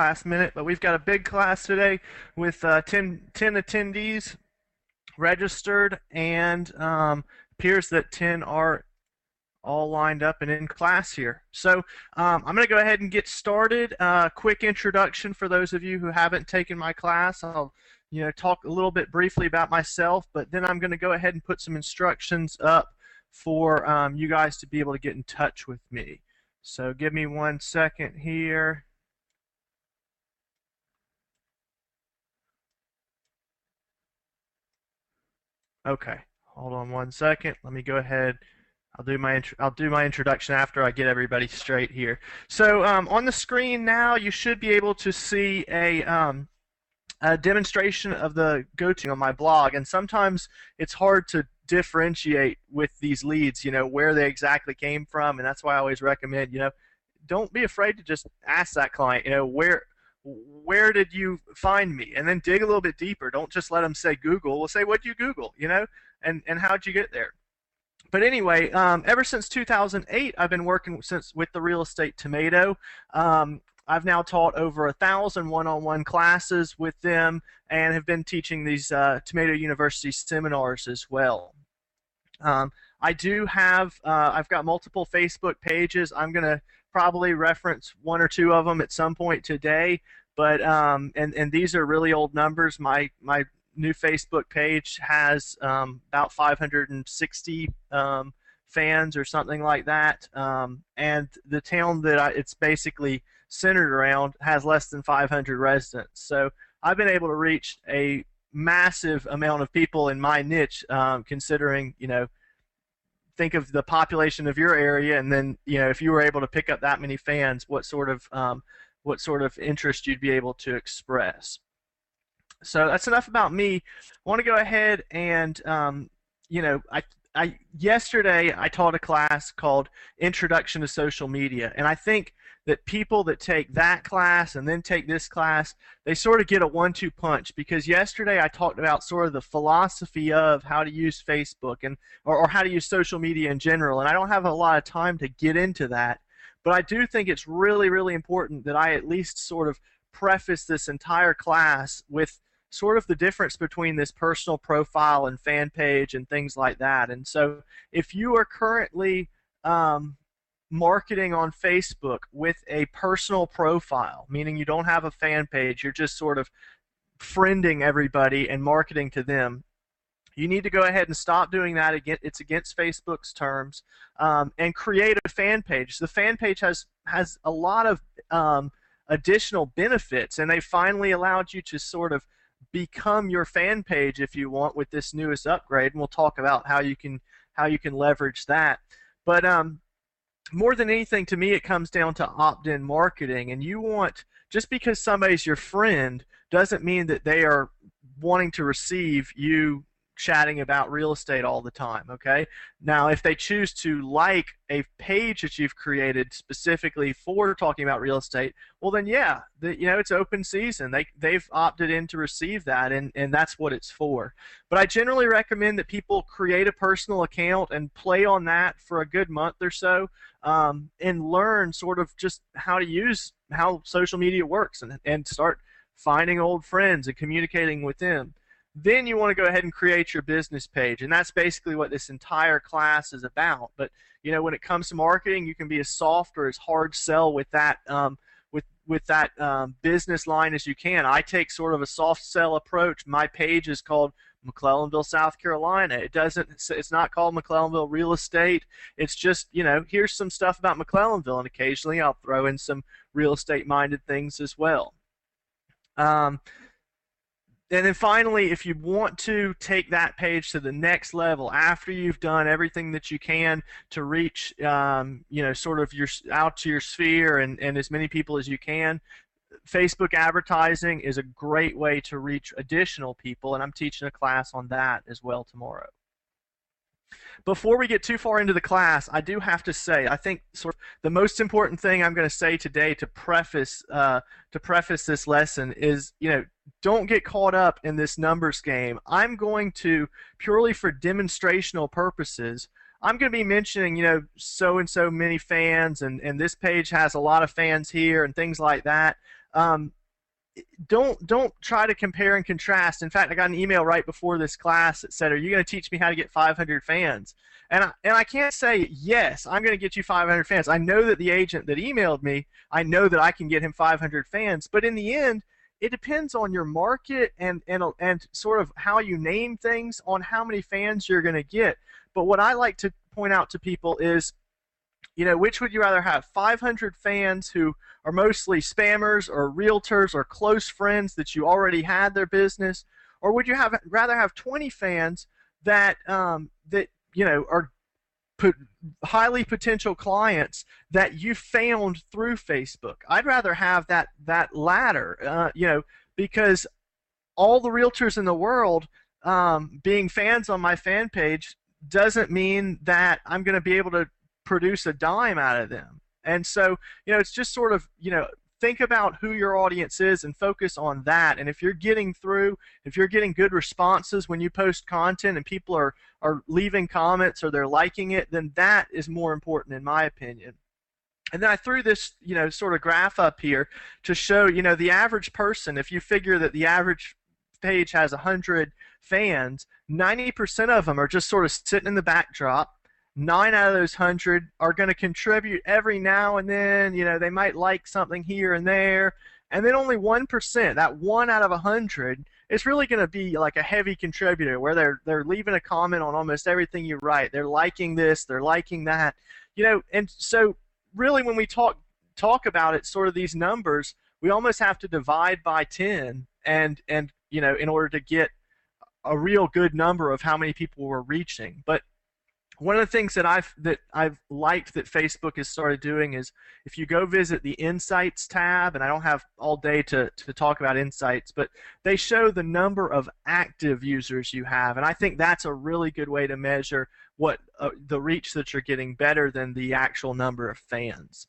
last minute, but we've got a big class today with 10 attendees registered, and appears that 10 are all lined up and in class here. So I'm going to go ahead and get started. Quick introduction for those of you who haven't taken my class. I'll talk a little bit briefly about myself, but then I'm going to go ahead and put some instructions up for you guys to be able to get in touch with me. So give me 1 second here. Okay, hold on 1 second. Let me go ahead. I'll do my introduction after I get everybody straight here. So on the screen now, you should be able to see a demonstration of the go-to on my blog, and sometimes it's hard to differentiate with these leads, where they exactly came from, and that's why I always recommend, don't be afraid to just ask that client, where did you find me, and then dig a little bit deeper. Don't just let them say Google. Well, say, what'd you Google, and how'd you get there? But anyway, ever since 2008, I've been working with the Real Estate Tomato. I've now taught over 1,000 one-on-one classes with them, and have been teaching these Tomato University seminars as well. I do have, I've got multiple Facebook pages. I'm going to probably reference 1 or 2 of them at some point today, but and these are really old numbers. My new Facebook page has about 560 fans or something like that, and the town that it's basically centered around has less than 500 residents. So I've been able to reach a massive amount of people in my niche, considering, think of the population of your area, and then, if you were able to pick up that many fans, what sort of interest you'd be able to express. So that's enough about me. I want to go ahead and, yesterday I taught a class called Introduction to Social Media, and I think that people that take that class and then take this class, they sort of get a 1-2 punch, because yesterday I talked about sort of the philosophy of how to use Facebook or how to use social media in general, and I don't have a lot of time to get into that, but I do think it's really, really important that I at least sort of preface this entire class with sort of the difference between this personal profile and fan page and things like that. And so if you are currently marketing on Facebook with a personal profile, meaning you don't have a fan page, you're just sort of friending everybody and marketing to them, you need to go ahead and stop doing that. It's against Facebook's terms, and create a fan page. The fan page has a lot of additional benefits, and they finally allowed you to sort of become your fan page if you want with this newest upgrade, and we'll talk about how you can leverage that. But more than anything, to me, it comes down to opt-in marketing, and just because somebody's your friend doesn't mean that they are wanting to receive you chatting about real estate all the time, okay? Now, if they choose to like a page that you've created specifically for talking about real estate, well then, yeah, it's open season. They've opted in to receive that, and that's what it's for. But I generally recommend that people create a personal account and play on that for a good month or so, and learn sort of just how social media works, and start finding old friends and communicating with them. Then you want to go ahead and create your business page, and that's basically what this entire class is about. But when it comes to marketing, you can be as soft or as hard sell with that business line as you can. I take sort of a soft sell approach. My page is called McClellanville, South Carolina. It's not called McClellanville Real Estate. It's just, here's some stuff about McClellanville, and occasionally I'll throw in some real estate minded things as well. And then finally, if you want to take that page to the next level, after you've done everything that you can to reach, sort of out to your sphere and as many people as you can, Facebook advertising is a great way to reach additional people, and I'm teaching a class on that as well tomorrow. Before we get too far into the class, I do have to say, I think sort of the most important thing I'm going to say today to preface this lesson is, don't get caught up in this numbers game. I'm going to, purely for demonstrational purposes, I'm going to be mentioning, so and so many fans, and this page has a lot of fans here, and things like that. um, don't try to compare and contrast. In fact, I got an email right before this class that said, "Are you going to teach me how to get 500 fans?" And I can't say yes, I'm going to get you 500 fans. I know that the agent that emailed me, I know that I can get him 500 fans. But in the end, it depends on your market and sort of how you name things on how many fans you're going to get. But what I like to point out to people is, which would you rather have? 500 fans who are mostly spammers or realtors or close friends that you already had their business, or would you rather have 20 fans that are highly potential clients that you found through Facebook? I'd rather have that latter, because all the realtors in the world being fans on my fan page doesn't mean that I'm going to be able to produce a dime out of them. And so, it's just sort of, think about who your audience is and focus on that. And if you're getting good responses when you post content and people are leaving comments or they're liking it, then that is more important in my opinion. And then I threw this, sort of graph up here to show, the average person, if you figure that the average page has 100 fans, 90% of them are just sort of sitting in the backdrop. 9 out of those 100 are going to contribute every now and then. They might like something here and there. And then only 1%, that 1 out of 100, is really going to be like a heavy contributor where they're leaving a comment on almost everything you write. They're liking this, they're liking that. And so really when we talk about it, sort of these numbers, we almost have to divide by 10 and in order to get a real good number of how many people we're reaching. But one of the things that I've liked that Facebook has started doing is, if you go visit the Insights tab, and I don't have all day to talk about Insights, but they show the number of active users you have, and I think that's a really good way to measure what the reach that you're getting, better than the actual number of fans.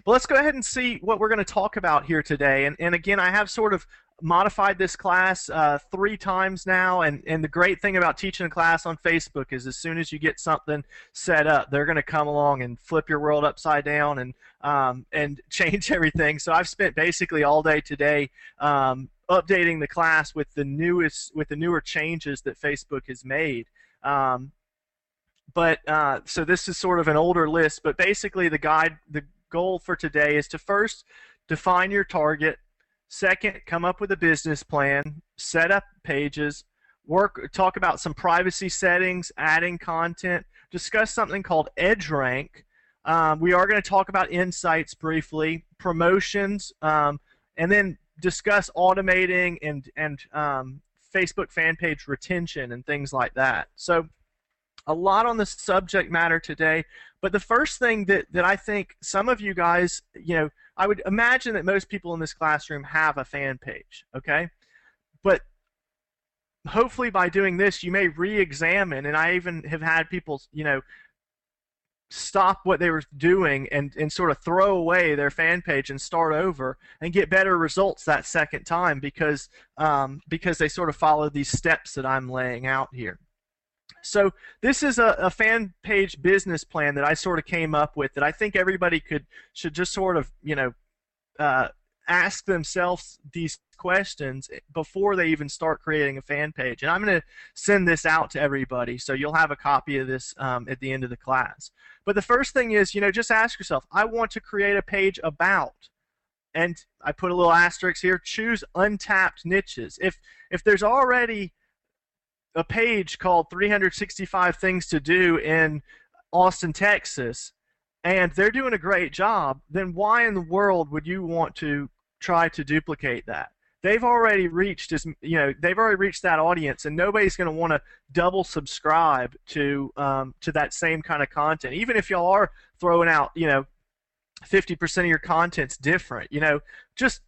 But let's go ahead and see what we're going to talk about here today. And again, I have sort of modified this class 3 times now, and the great thing about teaching a class on Facebook is, as soon as you get something set up, they're going to come along and flip your world upside down and change everything. So I've spent basically all day today updating the class with the newer changes that Facebook has made. So this is sort of an older list, but basically the goal for today is to first define your target. Second, come up with a business plan, set up pages, talk about some privacy settings, adding content, discuss something called EdgeRank. We are going to talk about Insights briefly, promotions, and then discuss automating and Facebook fan page retention and things like that. So a lot on the subject matter today, but the first thing that I think some of you guys, I would imagine that most people in this classroom have a fan page, okay? But hopefully by doing this, you may re-examine, and I even have had people, stop what they were doing and sort of throw away their fan page and start over and get better results that second time because they sort of followed these steps that I'm laying out here. So this is a fan page business plan that I sort of came up with that I think everybody should just sort of ask themselves these questions before they even start creating a fan page. And I'm going to send this out to everybody, so you'll have a copy of this at the end of the class. But the first thing is, just ask yourself, I want to create a page about, and I put a little asterisk here, choose untapped niches. If there's already a page called 365 Things to Do in Austin, Texas, and they're doing a great job, then why in the world would you want to try to duplicate that? They've already reached that audience, and nobody's going to want to double subscribe to that same kind of content, even if y'all are throwing out 50% of your content's different. Just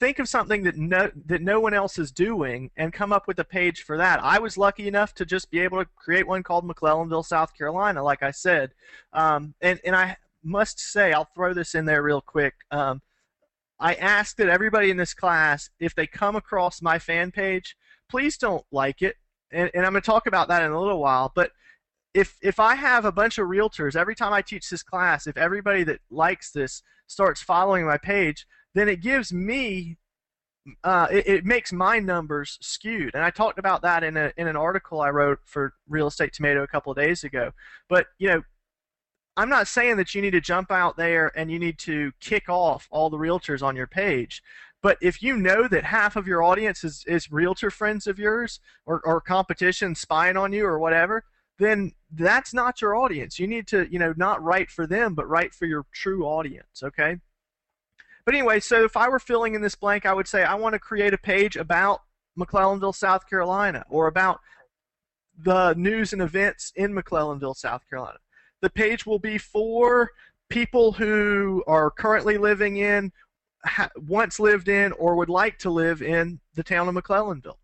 think of something that no one else is doing and come up with a page for that. I was lucky enough to just be able to create one called McClellanville, South Carolina, like I said. And I must say, I'll throw this in there real quick. I ask that everybody in this class, if they come across my fan page, please don't like it. And I'm going to talk about that in a little while. But if I have a bunch of realtors, every time I teach this class, if everybody that likes this starts following my page, then it gives me it makes my numbers skewed. And I talked about that in an article I wrote for Real Estate Tomato a couple of days ago. But I'm not saying that you need to jump out there and you need to kick off all the realtors on your page. But if you know that half of your audience is realtor friends of yours, or competition spying on you or whatever, then that's not your audience. You need to, not write for them, but write for your true audience, okay? But anyway, so if I were filling in this blank, I would say I want to create a page about McClellanville, South Carolina, or about the news and events in McClellanville, South Carolina. The page will be for people who are currently living in, once lived in, or would like to live in the town of McClellanville.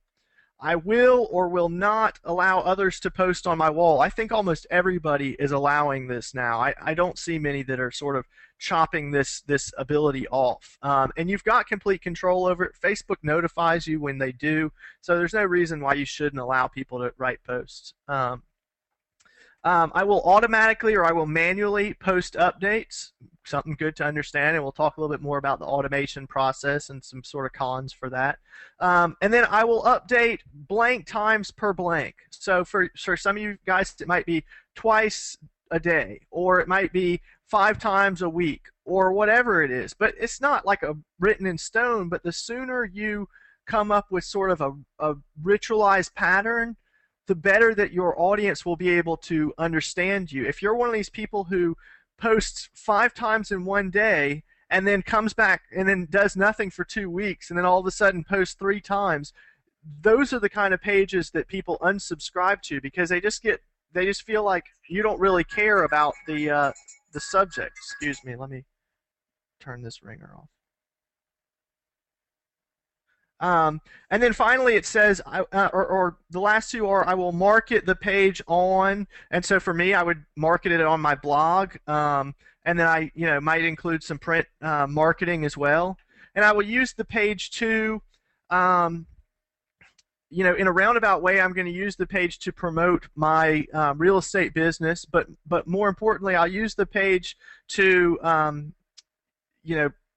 I will or will not allow others to post on my wall. I think almost everybody is allowing this now. I don't see many that are sort of chopping this ability off. And you've got complete control over it. Facebook notifies you when they do, so there's no reason why you shouldn't allow people to write posts. I will automatically or I will manually post updates, something good to understand, and we'll talk a little bit more about the automation process and some sort of cons for that. And then I will update blank times per blank. So for some of you guys, it might be twice a day, or it might be 5 times a week, or whatever it is. But it's not like a written in stone, but the sooner you come up with sort of a ritualized pattern, the better that your audience will be able to understand you. If you're one of these people who posts 5 times in one day and then comes back and then does nothing for 2 weeks and then all of a sudden posts 3 times, those are the kind of pages that people unsubscribe to, because they just feel like you don't really care about the subject. Excuse me, let me turn this ringer off. And then finally it says, or the last two are, I will market the page on, and so for me I would market it on my blog, and then I might include some print marketing as well. And I will use the page to, in a roundabout way, I'm going to use the page to promote my real estate business, but more importantly, I'll use the page to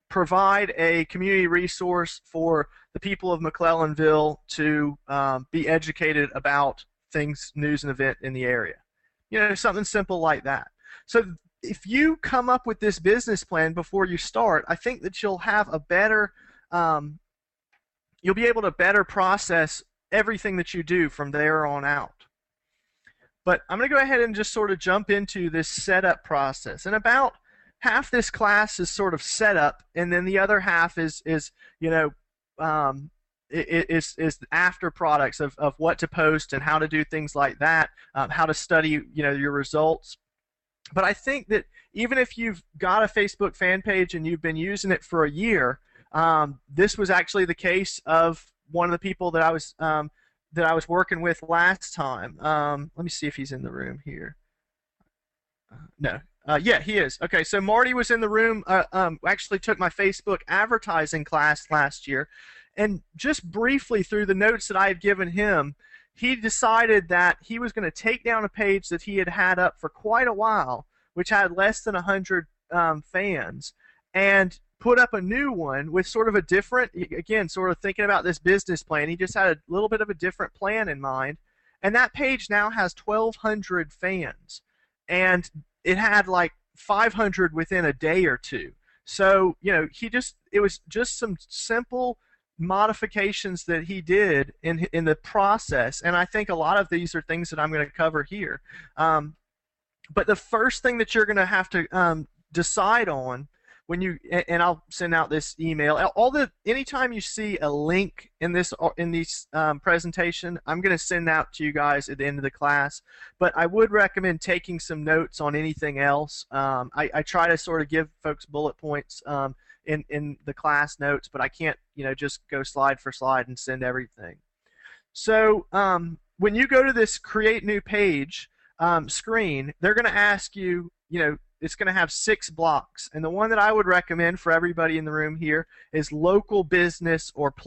provide a community resource for the people of McClellanville to be educated about things, news and event in the area. Something simple like that. So if you come up with this business plan before you start, I think that you'll have a better, you'll be able to better process everything that you do from there on out. But I'm going to go ahead and just sort of jump into this setup process. And about half this class is sort of setup, and then the other half is after products of what to post and how to do things like that, how to study your results. But I think that even if you've got a Facebook fan page and you've been using it for a year, this was actually the case of one of the people that I was working with last time. Let me see if he's in the room here. No. Yeah, he is. Okay, so Marty was in the room, actually took my Facebook advertising class last year, and just briefly through the notes that I had given him, he decided that he was going to take down a page that he had had up for quite a while, which had less than 100 fans, and put up a new one with sort of a different, again, sort of thinking about this business plan. He just had a little bit of a different plan in mind, and that page now has 1,200 fans, and it had like 500 within a day or two. So, it was just some simple modifications that he did in the process, and I think a lot of these are things that I'm going to cover here. But the first thing that you're going to have to decide on when you, and I'll send out this email, anytime you see a link in this presentation, I'm going to send out to you guys at the end of the class. But I would recommend taking some notes on anything else. I try to sort of give folks bullet points in the class notes, but I can't just go slide for slide and send everything. So when you go to this create new page screen, they're going to ask you, it's going to have 6 blocks, and the one that I would recommend for everybody in the room here is local business or